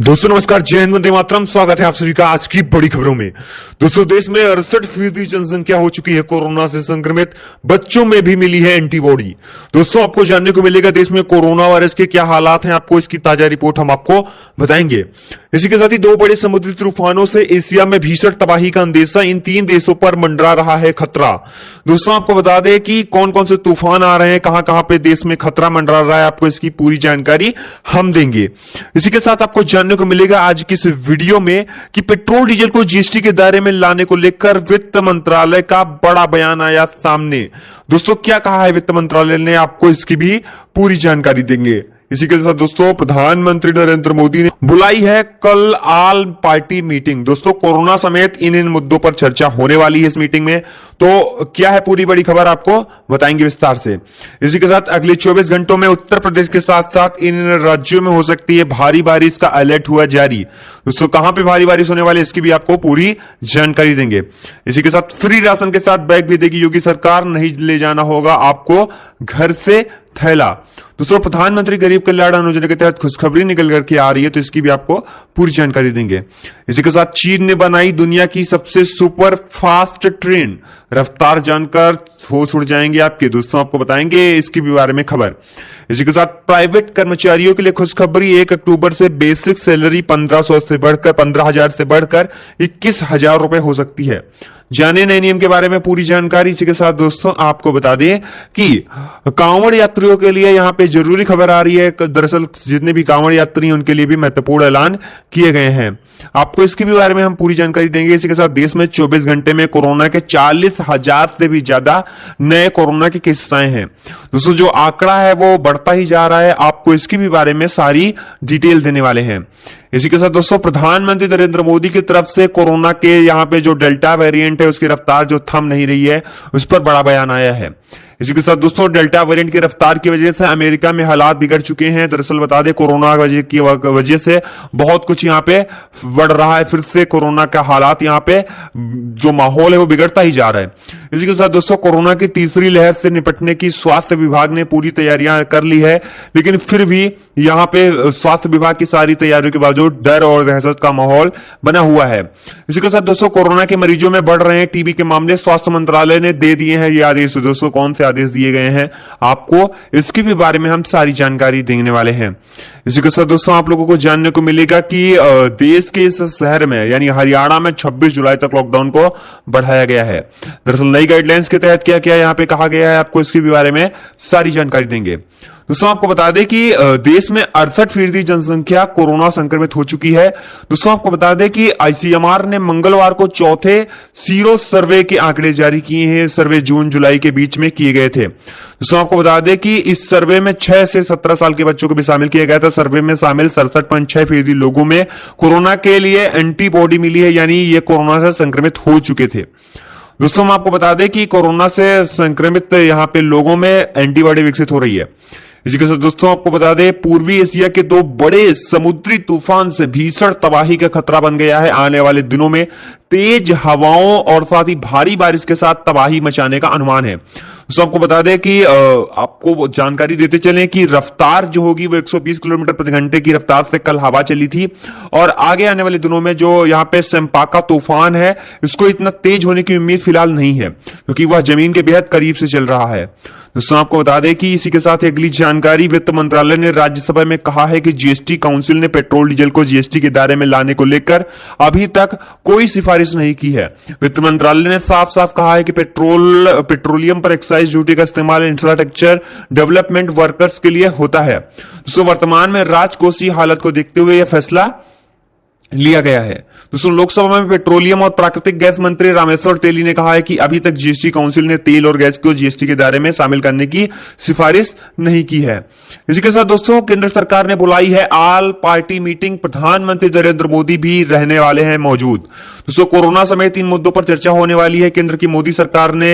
दोस्तों नमस्कार, जय हिंद, वंदे मातरम। स्वागत है आप सभी का आज की बड़ी खबरों में। दोस्तों देश में 68% जनसंख्या हो चुकी है कोरोना से संक्रमित। बच्चों में भी मिली है एंटीबॉडी। दोस्तों आपको जानने को मिलेगा देश में कोरोना वायरस के क्या हालात हैं, आपको इसकी ताजा रिपोर्ट हम आपको बताएंगे। इसी के साथ ही दो बड़े समुद्री तूफानों से एशिया में भीषण तबाही का अंदेशा, इन 3 देशों पर मंडरा रहा है खतरा। दोस्तों आपको बता दें कि कौन कौन से तूफान आ रहे हैं, कहां कहां पे देश में खतरा मंडरा रहा है, आपको इसकी पूरी जानकारी हम देंगे। इसी के साथ आपको जानने को मिलेगा आज की इस वीडियो में कि पेट्रोल डीजल को जीएसटी के दायरे में लाने को लेकर वित्त मंत्रालय का बड़ा बयान आया सामने। दोस्तों क्या कहा है वित्त मंत्रालय ने, आपको इसकी भी पूरी जानकारी देंगे। इसी के साथ दोस्तों प्रधानमंत्री नरेंद्र मोदी ने बुलाई है कल ऑल पार्टी मीटिंग। दोस्तों कोरोना समेत इन मुद्दों पर चर्चा होने वाली है इस मीटिंग में। तो क्या है पूरी बड़ी खबर, आपको बताएंगे विस्तार से। इसी के साथ अगले 24 घंटों में उत्तर प्रदेश के साथ साथ इन राज्यों में हो सकती है भारी बारिश का अलर्ट हुआ जारी। दोस्तों कहां पे भारी बारिश होने वाली है इसकी भी आपको पूरी जानकारी देंगे। इसी के साथ फ्री राशन के साथ बैग भी देगी योगी सरकार, नहीं ले जाना होगा आपको घर से थैला। दोस्तों प्रधानमंत्री गरीब कल्याण अन्न योजना के तहत खुशखबरी निकल करके आ रही है, तो इसकी भी आपको पूरी जानकारी देंगे। इसी के साथ चीन ने बनाई दुनिया की सबसे सुपर फास्ट ट्रेन, रफ्तार जानकर होश उड़ जाएंगे आपके। दोस्तों आपको बताएंगे इसके भी बारे में खबर। इसी के साथ प्राइवेट कर्मचारियों के लिए खुशखबरी, 1 अक्टूबर से बेसिक सैलरी 1500 से बढ़कर 15,000 से बढ़कर 21,000 रुपए हो सकती है। जाने नए नियम के बारे में पूरी जानकारी। इसी के साथ दोस्तों आपको बता दें कि कांवड़ यात्रियों के लिए यहां पे जरूरी खबर आ रही है। दरअसल जितने भी कांवड़ यात्री हैं उनके लिए भी महत्वपूर्ण ऐलान किए गए हैं, आपको इसके भी बारे में हम पूरी जानकारी देंगे। इसी के साथ देश में 24 घंटे में कोरोना के 40,000 से भी ज्यादा नए कोरोना के केस आए हैं। दोस्तों जो आंकड़ा है वो बढ़ता ही जा रहा है, आपको इसके भी बारे में सारी डिटेल देने वाले हैं। इसी के साथ दोस्तों प्रधानमंत्री नरेंद्र मोदी की तरफ से कोरोना के यहां पे जो डेल्टा वेरिएंट है उसकी रफ्तार जो थम नहीं रही है, उस पर बड़ा बयान आया है। इसी के साथ दोस्तों डेल्टा वेरिएंट की रफ्तार की वजह से अमेरिका में हालात बिगड़ चुके हैं। दरअसल बता दें कोरोना की वजह से बहुत कुछ यहां पे बढ़ रहा है, फिर से कोरोना का हालात यहां पे जो माहौल है वो बिगड़ता ही जा रहा है। इसी के साथ दोस्तों कोरोना की तीसरी लहर से निपटने की स्वास्थ्य विभाग ने पूरी तैयारियां कर ली है, लेकिन फिर भी यहां पे स्वास्थ्य विभाग की सारी तैयारियों के बावजूद डर और दहशत का माहौल बना हुआ है। इसी के साथ दोस्तों कोरोना के मरीजों में बढ़ रहे हैं टीबी के मामले, स्वास्थ्य मंत्रालय ने दे दिए हैं ये आदेश। दोस्तों कौन से आदेश दिए गए हैं, आपको इसके भी बारे में हम सारी जानकारी देने वाले हैं। इसी के साथ दोस्तों आप लोगों को जानने को मिलेगा कि देश के इस शहर में यानी हरियाणा में 26 जुलाई तक लॉकडाउन को बढ़ाया गया है। दरअसल नई गाइडलाइंस के तहत क्या क्या यहां पे कहा गया है, आपको इसके भी बारे में सारी जानकारी देंगे। दोस्तों आपको बता दें कि देश में 68% जनसंख्या कोरोना संक्रमित हो चुकी है। दोस्तों आपको बता दें कि आईसीएमआर ने मंगलवार को चौथे सीरो सर्वे के आंकड़े जारी किए हैं। सर्वे जून जुलाई के बीच में किए गए थे। दोस्तों आपको बता दें कि इस सर्वे में 6 से 17 साल के बच्चों को भी शामिल किया गया था। सर्वे में शामिल 67.6% लोगों में कोरोना के लिए एंटीबॉडी मिली है, यानी ये कोरोना से संक्रमित हो चुके थे। दोस्तों हम आपको बता दें कि कोरोना से संक्रमित यहां पे लोगों में एंटीबॉडी विकसित हो रही है। इसी के साथ दोस्तों आपको बता दें पूर्वी एशिया के 2 बड़े समुद्री तूफान से भीषण तबाही का खतरा बन गया है। आने वाले दिनों में तेज हवाओं और साथ ही भारी बारिश के साथ तबाही मचाने का अनुमान है। दोस्तों आपको बता दें कि आपको जानकारी देते चलें कि रफ्तार जो होगी वो 120 किलोमीटर प्रति घंटे की रफ्तार से कल हवा चली थी, और आगे आने वाले दिनों में जो यहाँ पे सेम्पाका तूफान है इसको इतना तेज होने की उम्मीद फिलहाल नहीं है, क्योंकि वह जमीन के बेहद करीब से चल रहा है। दोस्तों आपको बता दें कि इसी के साथ अगली जानकारी, वित्त मंत्रालय ने राज्यसभा में कहा है कि जीएसटी काउंसिल ने पेट्रोल डीजल को जीएसटी के दायरे में लाने को लेकर अभी तक कोई सिफारिश नहीं की है। वित्त मंत्रालय ने साफ साफ कहा है कि पेट्रोलियम पर एक्साइज ड्यूटी का इस्तेमाल इंफ्रास्ट्रक्चर डेवलपमेंट वर्कर्स के लिए होता है। दोस्तों वर्तमान में राजकोषीय हालत को देखते हुए यह फैसला लिया गया है। दोस्तों लोकसभा में पेट्रोलियम और प्राकृतिक गैस मंत्री रामेश्वर तेली ने कहा है कि अभी तक जीएसटी काउंसिल ने तेल और गैस को जीएसटी के दायरे में शामिल करने की सिफारिश नहीं की है। इसी के साथ दोस्तों केंद्र सरकार ने बुलाई है ऑल पार्टी मीटिंग, प्रधानमंत्री नरेंद्र मोदी भी रहने वाले हैं मौजूद। दोस्तों कोरोना समेत इन मुद्दों पर चर्चा होने वाली है। केंद्र की मोदी सरकार ने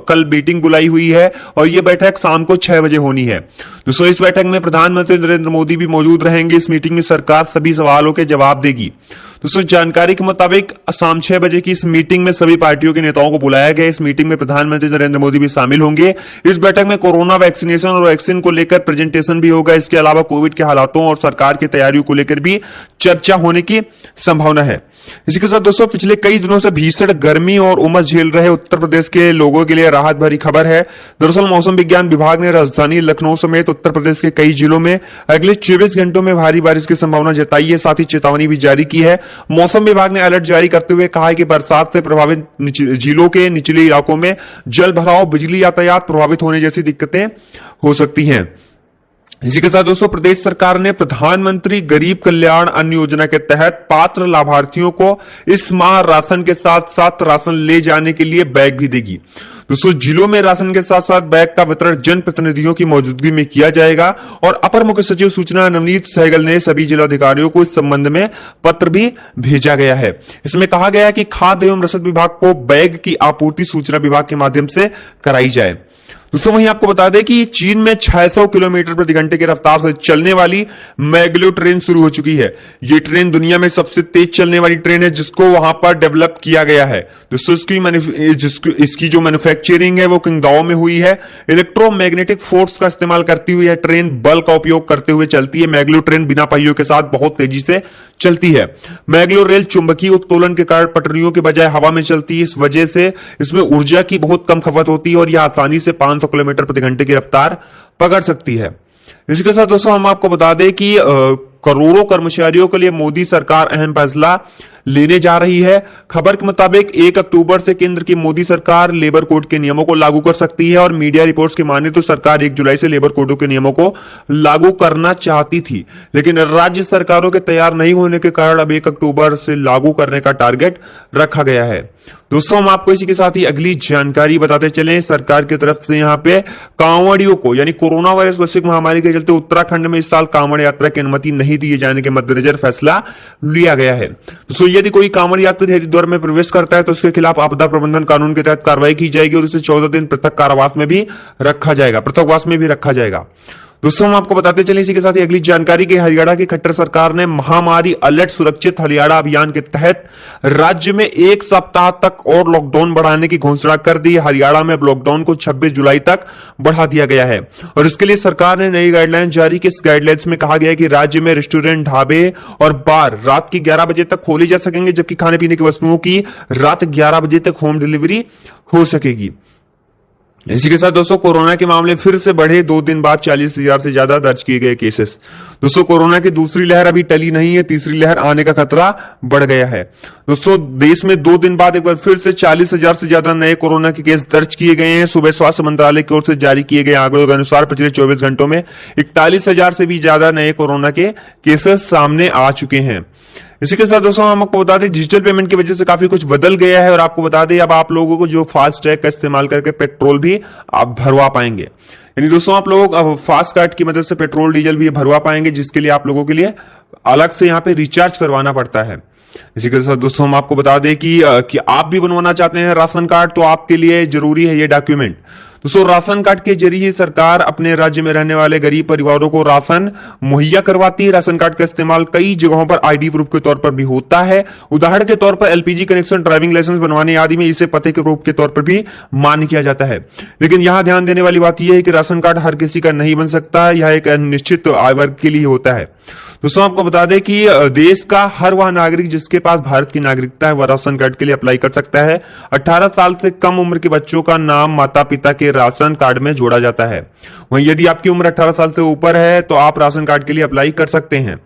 कल मीटिंग बुलाई हुई है और यह बैठक शाम को 6 बजे होनी है। दोस्तों इस बैठक में प्रधानमंत्री नरेंद्र मोदी भी मौजूद रहेंगे। इस मीटिंग में सरकार सभी सवालों के जवाब देगी। दोस्तों जानकारी के मुताबिक शाम 6 बजे की इस मीटिंग में सभी पार्टियों के नेताओं को बुलाया गया। इस मीटिंग में प्रधानमंत्री नरेंद्र मोदी भी शामिल होंगे। इस बैठक में कोरोना वैक्सीनेशन और वैक्सीन को लेकर प्रेजेंटेशन भी होगा। इसके अलावा कोविड के हालातों और सरकार की तैयारियों को लेकर भी चर्चा होने की संभावना है। इसी के साथ दोस्तों पिछले कई दिनों से भीषण गर्मी और उमस झेल रहे उत्तर प्रदेश के लोगों के लिए राहत भरी खबर है। दरअसल मौसम विज्ञान विभाग ने राजधानी लखनऊ समेत उत्तर प्रदेश के कई जिलों में अगले 24 घंटों में भारी बारिश की संभावना जताई है। साथ ही चेतावनी भी जारी की है। मौसम विभाग ने अलर्ट जारी करते हुए कहा है कि बरसात से प्रभावित जिलों के निचले इलाकों में जल भराव, बिजली यातायात प्रभावित होने जैसी दिक्कतें हो सकती हैं। इसी के साथ दोस्तों प्रदेश सरकार ने प्रधानमंत्री गरीब कल्याण अन्न योजना के तहत पात्र लाभार्थियों को इस माह राशन के साथ साथ राशन ले जाने के लिए बैग भी देगी। दोस्तों जिलों में राशन के साथ साथ बैग का वितरण जनप्रतिनिधियों की मौजूदगी में किया जाएगा और अपर मुख्य सचिव सूचना नवनीत सहगल ने सभी जिलाधिकारियों को इस संबंध में पत्र भी भेजा गया है। इसमें कहा गया है कि खाद्य एवं रसद विभाग को बैग की आपूर्ति सूचना विभाग के माध्यम से कराई जाए। दोस्तों वहीं आपको बता दें कि चीन में 600 किलोमीटर प्रति घंटे की रफ्तार से चलने वाली मैग्लो ट्रेन शुरू हो चुकी है। ये ट्रेन दुनिया में सबसे तेज चलने वाली ट्रेन है जिसको वहां पर डेवलप किया गया है। दोस्तों इसकी जो मैन्युफैक्चरिंग है वो किंगदाओ में हुई है। इलेक्ट्रोमैग्नेटिक फोर्स का इस्तेमाल करती हुई यह ट्रेन बल का उपयोग करते हुए चलती है। मैग्लो ट्रेन बिना पहियों के साथ बहुत तेजी से चलती है। मैग्लो रेल चुंबकीय उत्तोलन के कारण पटरियों के बजाय हवा में चलती है। इस वजह से इसमें ऊर्जा की बहुत कम खपत होती है और यह आसानी से 500 किलोमीटर प्रति घंटे की रफ्तार पकड़ सकती है। इसके साथ दोस्तों हम आपको बता दें कि करोड़ों कर्मचारियों के लिए मोदी सरकार अहम फैसला लेने जा रही है। खबर के मुताबिक 1 अक्टूबर से केंद्र की मोदी सरकार लेबर कोड के नियमों को लागू कर सकती है और मीडिया रिपोर्ट्स की माने तो सरकार 1 जुलाई से लेबर कोडों के नियमों को लागू करना चाहती थी, लेकिन राज्य सरकारों के तैयार नहीं होने के कारण अब 1 अक्टूबर से लागू करने का टारगेट रखा गया है। दोस्तों हम आपको इसी के साथ ही अगली जानकारी बताते चलें। सरकार की तरफ से यहाँ पे कांवड़ियों को यानी कोरोना वायरस वैश्विक महामारी के चलते उत्तराखंड में इस साल कांवड़ यात्रा की अनुमति नहीं दिए जाने के मद्देनजर फैसला लिया गया है। दोस्तों यदि कोई कांवड़ यात्री हरिद्वार में प्रवेश करता है तो उसके खिलाफ आपदा प्रबंधन कानून के तहत कार्रवाई की जाएगी और उसे 14 दिन पृथक कारावास में भी रखा जाएगा। दोस्तों हम आपको बताते चलें इसी के साथ ही अगली जानकारी की हरियाणा की खट्टर सरकार ने महामारी अलर्ट सुरक्षित हरियाणा अभियान के तहत राज्य में 1 सप्ताह तक और लॉकडाउन बढ़ाने की घोषणा कर दी। हरियाणा में लॉकडाउन को 26 जुलाई तक बढ़ा दिया गया है और इसके लिए सरकार ने नई गाइडलाइन जारी की। इस गाइडलाइंस में कहा गया है कि राज्य में रेस्टोरेंट, ढाबे और बार रात की 11 बजे तक खोले जा सकेंगे, जबकि खाने पीने की वस्तुओं की रात 11 बजे तक होम डिलीवरी हो सकेगी। इसी के साथ दोस्तों कोरोना के मामले फिर से बढ़े। 2 दिन बाद 40,000 से ज्यादा दर्ज किए गए केसेस। दोस्तों कोरोना की दूसरी लहर अभी टली नहीं है, तीसरी लहर आने का खतरा बढ़ गया है। दोस्तों देश में 2 दिन बाद एक बार फिर से 40,000 से ज्यादा नए कोरोना के केस दर्ज किए गए हैं। सुबह स्वास्थ्य मंत्रालय की ओर से जारी किए गए आंकड़ों के अनुसार पिछले 24 घंटों में 41,000 से भी ज्यादा नए कोरोना के केसेस सामने आ चुके हैं। इसी के साथ दोस्तों हम आपको बता दें डिजिटल पेमेंट की वजह से काफी कुछ बदल गया है और आपको बता दें अब आप लोगों को जो फास्ट टैग का इस्तेमाल करके पेट्रोल भी आप भरवा पाएंगे। यानी दोस्तों आप लोग अब फास्ट कार्ड की मदद से पेट्रोल डीजल भी भरवा पाएंगे, जिसके लिए आप लोगों के लिए अलग से यहाँ पे रिचार्ज करवाना पड़ता है। इसी के साथ दोस्तों हम आपको बता दें कि आप भी बनवाना चाहते हैं राशन कार्ड तो आपके लिए जरूरी है ये डॉक्यूमेंट। दोस्तों राशन कार्ड के जरिए सरकार अपने राज्य में रहने वाले गरीब परिवारों को राशन मुहैया करवाती है। राशन कार्ड का इस्तेमाल कई जगहों पर आईडी प्रूफ के तौर पर भी होता है। उदाहरण के तौर पर एलपीजी कनेक्शन, ड्राइविंग लाइसेंस बनवाने आदि में इसे पते के प्रूफ के तौर पर भी मान्य किया जाता है। लेकिन यहां ध्यान देने वाली बात यह है कि राशन कार्ड हर किसी का नहीं बन सकता, यह एक निश्चित आय वर्ग के लिए होता है। दोस्तों आपको बता दें कि देश का हर वह नागरिक जिसके पास भारत की नागरिकता है वह राशन कार्ड के लिए अप्लाई कर सकता है। 18 साल से कम उम्र के बच्चों का नाम माता पिता के राशन कार्ड में जोड़ा जाता है। वहीं यदि आपकी उम्र 18 साल से ऊपर है तो आप राशन कार्ड के लिए अप्लाई कर सकते हैं।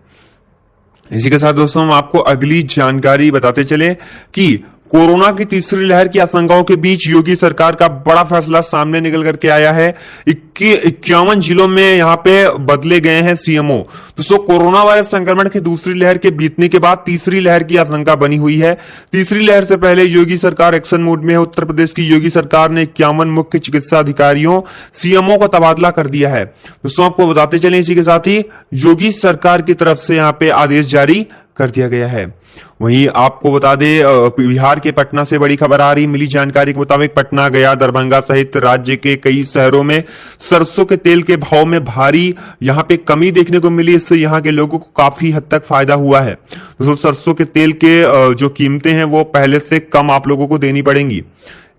इसी के साथ दोस्तों हम आपको अगली जानकारी बताते चले कि कोरोना की तीसरी लहर की आशंकाओं के बीच योगी सरकार का बड़ा फैसला सामने निकल करके आया है। 51 जिलों में यहां पे बदले गए हैं सीएमओ। दोस्तों कोरोना वायरस संक्रमण की दूसरी लहर के बीतने के बाद तीसरी लहर की आशंका बनी हुई है। तीसरी लहर से पहले योगी सरकार एक्शन मोड में है। उत्तर प्रदेश की योगी सरकार ने 51 मुख्य चिकित्सा अधिकारियों सीएमओ का तबादला कर दिया है। दोस्तों आपको बताते चले इसी के साथ ही योगी सरकार की तरफ से यहां पे आदेश जारी कर दिया गया है। वहीं आपको बता दें बिहार के पटना से बड़ी खबर आ रही, मिली जानकारी के मुताबिक पटना, गया, दरभंगा सहित राज्य के कई शहरों में सरसों के तेल के भाव में भारी यहां पे कमी देखने को मिली। इससे यहां के लोगों को काफी हद तक फायदा हुआ है। दोस्तों सरसों के तेल के जो कीमतें हैं वो पहले से कम आप लोगों को देनी पड़ेंगी।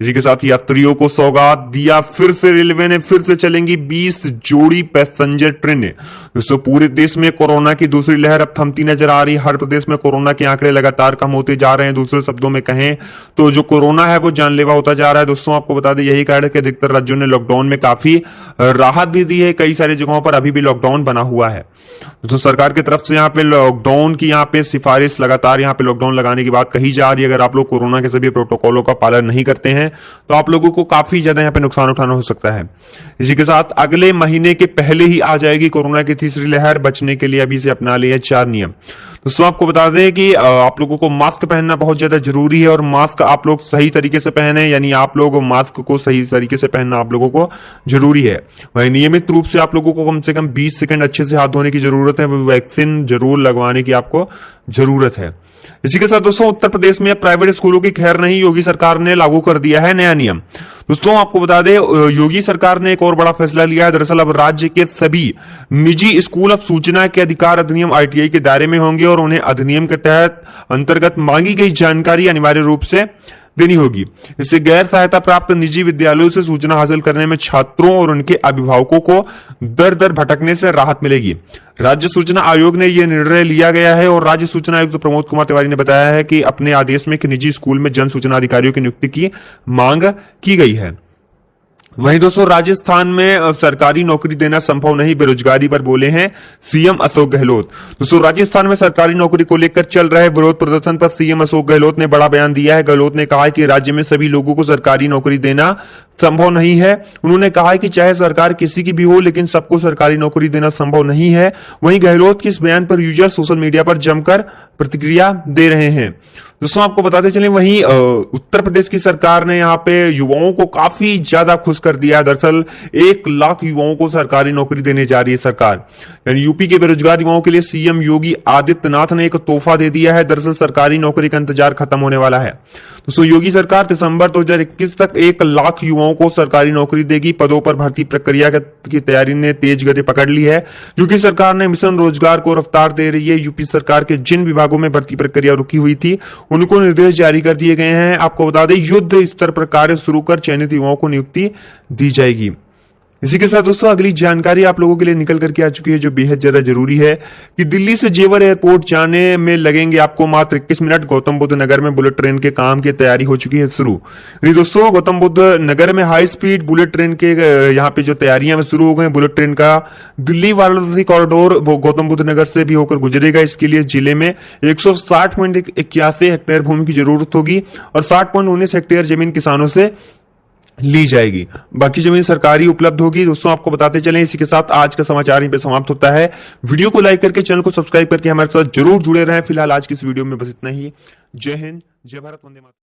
इसी के साथ यात्रियों को सौगात दिया, फिर से रेलवे ने फिर से चलेंगी 20 जोड़ी पैसेंजर ट्रेनें। दोस्तों पूरे देश में कोरोना की दूसरी लहर अब थमती नजर आ रही। हर प्रदेश में कोरोना के आंकड़े लगातार कम होते जा रहे हैं। दूसरे शब्दों में कहें तो जो कोरोना है वो जानलेवा होता जा रहा है। दोस्तों आपको बता दें यही कारण है कि अधिकतर राज्यों ने लॉकडाउन में काफी राहत भी दी है। कई सारी जगहों पर अभी भी लॉकडाउन बना हुआ है। दोस्तों सरकार की तरफ से यहाँ पे लॉकडाउन की यहाँ पे सिफारिश लगातार यहाँ पे लॉकडाउन लगाने की बात कही जा रही है। अगर आप लोग कोरोना के सभी प्रोटोकॉलों का पालन नहीं करते हैं तो आप लोगों को काफी ज्यादा यहाँ पे नुकसान उठाना हो सकता है। इसी के साथ अगले महीने के पहले ही आ जाएगी कोरोना की तीसरी लहर। बचने के लिए अभी से अपना लिए 4 नियम। दोस्तों आपको बता दें कि आप लोगों को मास्क पहनना बहुत ज्यादा जरूरी है और मास्क आप लोग सही तरीके से पहने, यानी आप लोग मास्क को सही तरीके से पहनना आप लोगों को जरूरी है। वही नियमित रूप से आप लोगों को कम से कम 20 सेकंड अच्छे से हाथ धोने की जरूरत है। वैक्सीन जरूर लगवाने की आपको जरूरत है। इसी के साथ दोस्तों उत्तर प्रदेश में प्राइवेट स्कूलों की खैर नहीं, योगी सरकार ने लागू कर दिया है नया नियम। दोस्तों आपको बता दें योगी सरकार ने एक और बड़ा फैसला लिया है। दरअसल अब राज्य के सभी निजी स्कूल अब सूचना के अधिकार अधिनियम आरटीआई के दायरे में होंगे और उन्हें अधिनियम के तहत अंतर्गत मांगी गई जानकारी अनिवार्य रूप से देनी होगी। इससे गैर सहायता प्राप्त निजी विद्यालयों से सूचना हासिल करने में छात्रों और उनके अभिभावकों को दर दर भटकने से राहत मिलेगी। राज्य सूचना आयोग ने यह निर्णय लिया गया है और राज्य सूचना आयुक्त प्रमोद कुमार तिवारी ने बताया है कि अपने आदेश में कि निजी स्कूल में जन सूचना अधिकारियों की नियुक्ति की मांग की गई है। वहीं दोस्तों राजस्थान में सरकारी नौकरी देना संभव नहीं, बेरोजगारी पर बोले हैं सीएम अशोक गहलोत। दोस्तों राजस्थान में सरकारी नौकरी को लेकर चल रहे विरोध प्रदर्शन पर सीएम अशोक गहलोत ने बड़ा बयान दिया है। गहलोत ने कहा है कि राज्य में सभी लोगों को सरकारी नौकरी देना संभव नहीं है। उन्होंने कहा है कि चाहे सरकार किसी की भी हो लेकिन सबको सरकारी नौकरी देना संभव नहीं है। वहीं गहलोत के इस बयान पर यूजर सोशल मीडिया पर जमकर प्रतिक्रिया दे रहे हैं। दोस्तों आपको बताते चलें वहीं उत्तर प्रदेश की सरकार ने यहाँ पे युवाओं को काफी ज्यादा खुश कर दिया है। दरअसल 1 लाख युवाओं को सरकारी नौकरी देने जा रही है सरकार। यानी यूपी के बेरोजगार युवाओं के लिए सीएम योगी आदित्यनाथ ने एक तोहफा दे दिया है। दरअसल सरकारी नौकरी का इंतजार खत्म होने वाला है। दोस्तों योगी सरकार दिसंबर 2021 तक 1 लाख युवाओं को सरकारी नौकरी देगी। पदों पर भर्ती प्रक्रिया की तैयारी ने तेज गति पकड़ ली है। यूपी सरकार ने मिशन रोजगार को रफ्तार दे रही है। यूपी सरकार के जिन विभागों में भर्ती प्रक्रिया रुकी हुई थी उनको निर्देश जारी कर दिए गए हैं। आपको बता दें युद्ध स्तर पर कार्य शुरू कर चयनित युवाओं को नियुक्ति दी जाएगी। इसी के साथ दोस्तों अगली जानकारी आप लोगों के लिए निकल करके आ चुकी है जो बेहद ज्यादा जरूरी है कि दिल्ली से जेवर एयरपोर्ट जाने में लगेंगे आपको मात्र 21 मिनट। गौतम बुद्ध नगर में बुलेट ट्रेन के काम की तैयारी हो चुकी है शुरू। दोस्तों गौतम बुद्ध नगर में हाई स्पीड बुलेट ट्रेन के यहाँ पे जो तैयारियां शुरू हो गई। बुलेट ट्रेन का दिल्ली वाराणसी कॉरिडोर वो गौतम बुद्ध नगर से भी होकर गुजरेगा। इसके लिए जिले में 160.81 हेक्टेयर भूमि की जरूरत होगी और 60.19 हेक्टेयर जमीन किसानों से ली जाएगी। बाकी जमीन सरकारी उपलब्ध होगी। दोस्तों आपको बताते चलें इसी के साथ आज का समाचार यहीं पे समाप्त होता है। वीडियो को लाइक करके चैनल को सब्सक्राइब करके हमारे साथ जरूर जुड़े रहें। फिलहाल आज की इस वीडियो में बस इतना ही। जय हिंद, जय भारत, वंदे मातरम।